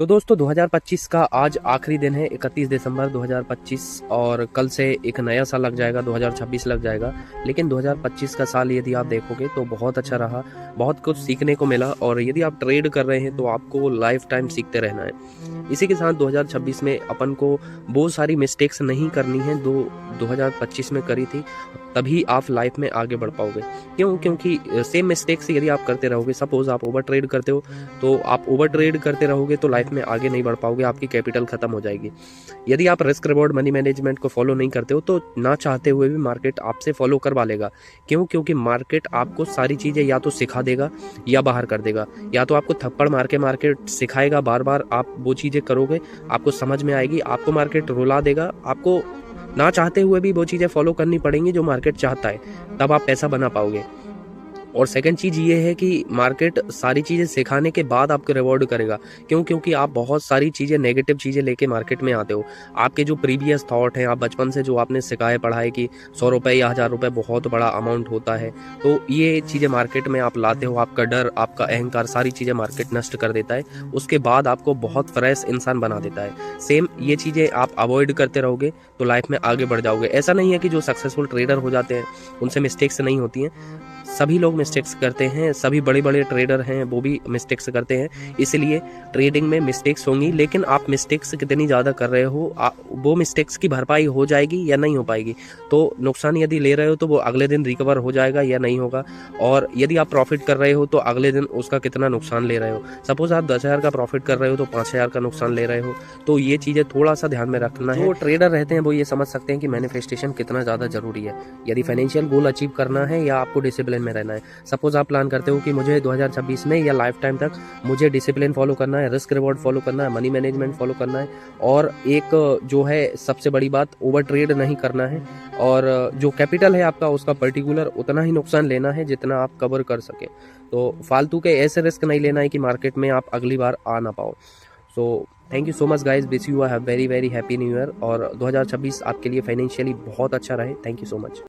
तो दोस्तों 2025 का आज आखिरी दिन है 31 दिसंबर 2025 और कल से एक नया साल लग जाएगा 2026 लग जाएगा। लेकिन 2025 का साल यदि आप देखोगे तो बहुत अच्छा रहा, बहुत कुछ सीखने को मिला और यदि आप ट्रेड कर रहे हैं तो आपको लाइफ टाइम सीखते रहना है। इसी के साथ 2026 में अपन को बहुत सारी मिस्टेक्स नहीं करनी है 2025 में करी थी, तभी आप लाइफ में आगे बढ़ पाओगे। क्योंकि सेम मिस्टेक्स यदि आप करते रहोगे, सपोज आप ओवर ट्रेड करते हो तो आप ओवर ट्रेड करते रहोगे तो लाइफ में आगे नहीं बढ़ पाओगे, आपकी कैपिटल खत्म हो जाएगी। यदि आप रिस्क रिवॉर्ड मनी मैनेजमेंट को फॉलो नहीं करते हो तो ना चाहते हुए भी मार्केट आपसे फॉलो करवा लेगा। क्योंकि मार्केट आपको सारी चीज़ें या तो सिखा देगा या बाहर कर देगा। या तो आपको थप्पड़ मार के मार्केट सिखाएगा, बार बार आप वो चीज़ें करोगे, आपको समझ में आएगी, आपको मार्केट रुला देगा, आपको ना चाहते हुए भी वो चीज़ें फॉलो करनी पड़ेंगी जो मार्केट चाहता है, तब आप पैसा बना पाओगे। और सेकंड चीज़ ये है कि मार्केट सारी चीज़ें सिखाने के बाद आपको रिवॉर्ड करेगा। क्योंकि आप बहुत सारी चीज़ें, नेगेटिव चीज़ें लेके मार्केट में आते हो। आपके जो प्रीवियस थॉट हैं, आप बचपन से जो आपने सिखाए पढ़ाए कि 100 रुपये या 1000 रुपये बहुत बड़ा अमाउंट होता है, तो ये चीज़ें मार्केट में आप लाते हो। आपका डर, आपका अहंकार, सारी चीज़ें मार्केट नष्ट कर देता है। उसके बाद आपको बहुत फ्रेश इंसान बना देता है। सेम ये चीज़ें आप अवॉइड करते रहोगे तो लाइफ में आगे बढ़ जाओगे। ऐसा नहीं है कि जो सक्सेसफुल ट्रेडर हो जाते हैं उनसे मिस्टेक्स नहीं होती हैं, सभी लोग मिस्टेक्स करते हैं, सभी बड़े बड़े ट्रेडर हैं वो भी मिस्टेक्स करते हैं। इसलिए ट्रेडिंग में मिस्टेक्स होंगी, लेकिन आप मिस्टेक्स कितनी ज़्यादा कर रहे हो, वो मिस्टेक्स की भरपाई हो जाएगी या नहीं हो पाएगी। तो नुकसान यदि ले रहे हो तो वो अगले दिन रिकवर हो जाएगा या नहीं होगा। और यदि आप प्रॉफिट कर रहे हो तो अगले दिन उसका कितना नुकसान ले रहे हो। सपोज आप 10,000 का प्रॉफिट कर रहे हो तो 5,000 का नुकसान ले रहे हो। तो ये चीज़ें थोड़ा सा ध्यान में रखना है। जो ट्रेडर रहते हैं वो ये समझ सकते हैं कि मैनिफेस्टेशन कितना ज़्यादा जरूरी है यदि फाइनेंशियल गोल अचीव करना है या आपको डिसिप्लिन में रहना है। सपोज आप प्लान करते हो कि मुझे 2026 में या लाइफ टाइम तक मुझे डिसिप्लिन फॉलो करना है, रिस्क रिवॉर्ड फॉलो करना है, मनी मैनेजमेंट फॉलो करना है, और एक जो है सबसे बड़ी बात, ओवर ट्रेड नहीं करना है, और जो कैपिटल है आपका उसका पर्टिकुलर उतना ही नुकसान लेना है जितना आप कवर कर सके। तो फालतू के ऐसे रिस्क नहीं लेना है कि मार्केट में आप अगली बार आ ना पाओ। So thank you so much guys, wish you a very very happy new year, और 2026 आपके लिए फाइनेंशियली बहुत अच्छा रहे। Thank you so much.